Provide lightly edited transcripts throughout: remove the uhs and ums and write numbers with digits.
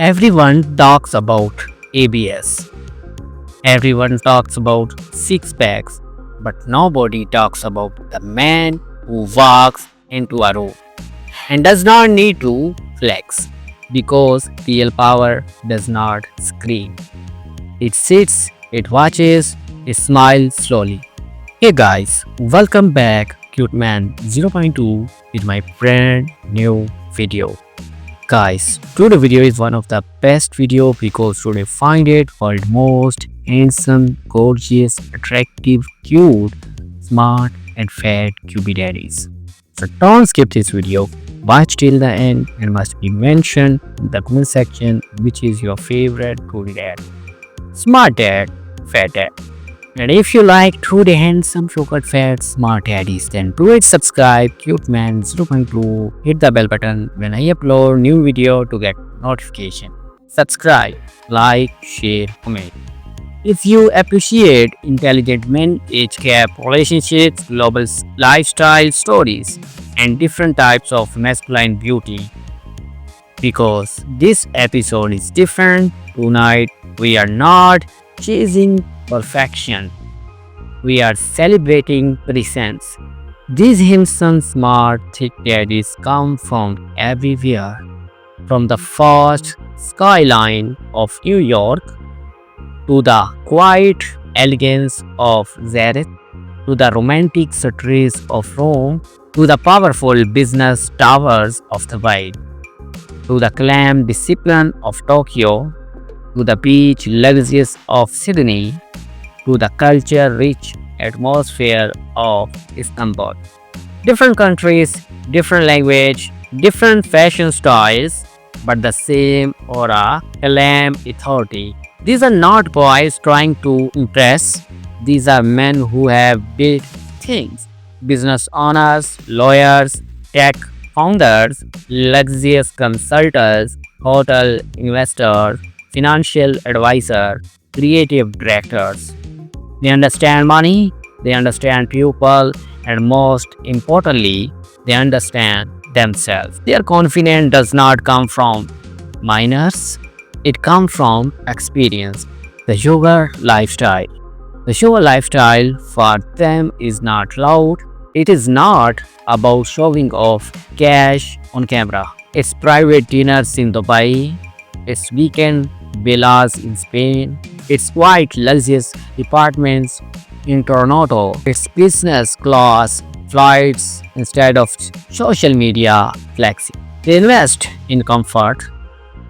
Everyone talks about ABS. Everyone talks about six packs, but nobody talks about the man who walks into a room and does not need to flex because real power does not scream. It sits, it watches, it smiles slowly. Hey guys, welcome back, Cute Man 0.2 with my brand new video. Guys, today video is one of the best video because today find it world most handsome, gorgeous, attractive, cute, smart and fat QB daddies. So don't skip this video. Watch till the end and must be mentioned in the comment section which is your favorite QB dad. Smart dad, fat dad. And if you like truly handsome, sugar fat, smart daddies, then do it subscribe, cute man 0.2, hit the bell button when I upload new video to get notification. Subscribe, like, share, comment. If you appreciate intelligent men, age gap relationships, global lifestyle stories, and different types of masculine beauty, because this episode is different, tonight we are not chasing perfection. We are celebrating presence. These handsome, smart, thick daddies come from everywhere. From the vast skyline of New York to the quiet elegance of Zareth, to the romantic streets of Rome, to the powerful business towers of the world, to the calm discipline of Tokyo, to the beach luxuries of Sydney, to the culture-rich atmosphere of Istanbul. Different countries, different language, different fashion styles, but the same aura, calm authority. These are not boys trying to impress. These are men who have built things. Business owners, lawyers, tech founders, luxurious consultants, hotel investors, financial advisor, creative directors. They understand money, they understand people, and most importantly, they understand themselves. Their confidence does not come from minors, it comes from experience. The yoga lifestyle. The yoga lifestyle for them is not loud, it is not about showing off cash on camera. It's private dinners in Dubai, it's weekend villas in Spain, it's quite luxurious apartments in Toronto, it's business class flights instead of social media flexing. They invest in comfort,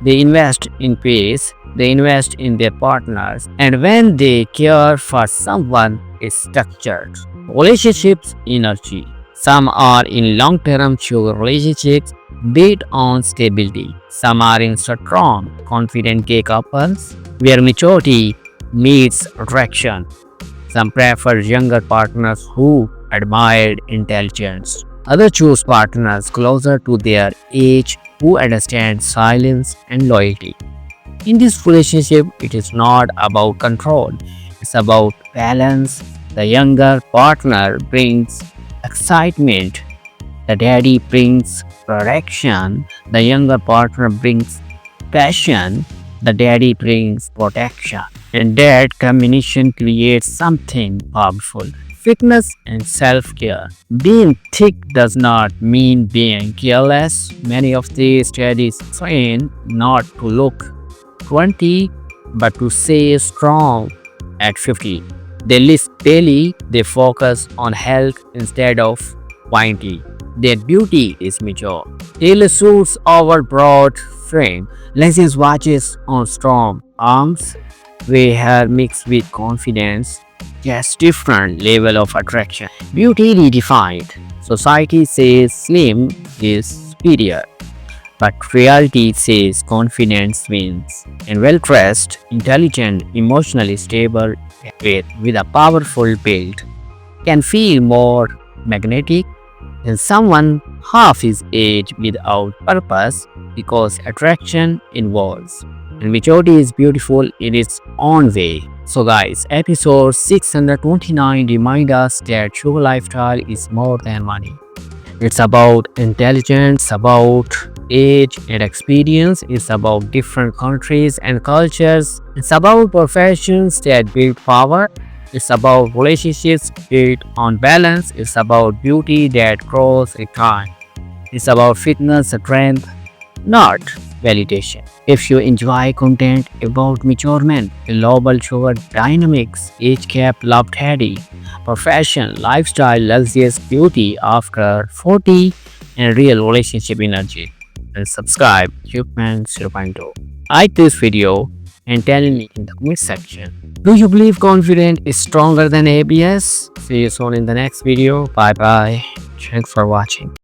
they invest in peace, they invest in their partners, and when they care for someone, it's structured. Relationships energy. Some are in long-term sugar relationships based on stability. Some are in strong, confident gay couples where maturity meets attraction. Some prefer younger partners who admire intelligence. Others choose partners closer to their age who understand silence and loyalty. In this relationship, it is not about control, it's about balance. The younger partner brings excitement, the daddy brings protection, the younger partner brings passion, the daddy brings protection. And that combination creates something powerful. Fitness and self-care. Being thick does not mean being careless. Many of these daddies train not to look 20 but to stay strong at 50. They lift daily, they focus on health instead of quantity. Their beauty is mature. Tailor suits over broad frame, lenses watches on strong arms, gray hair mixed with confidence, just different level of attraction. Beauty redefined. Society says slim is superior, but reality says confidence wins. And well-dressed, intelligent, emotionally stable, with a powerful build, can feel more magnetic than someone half his age without purpose because attraction involves. And maturity is beautiful in its own way. So guys, episode 629 reminds us that true lifestyle is more than money. It's about intelligence, about age, and experience. It's about different countries and cultures. It's about professions that build power. It's about relationships built on balance. It's about beauty that grows in time. It's about fitness, strength, not validation. If you enjoy content about mature men, global sugar dynamics, age gap, love daddy, profession, lifestyle, luxurious beauty after 40, and real relationship energy, then subscribe Human 0.0. Like this video and tell me in the comment section. Do you believe confidence is stronger than ABS? See you soon in the next video. Bye bye. Thanks for watching.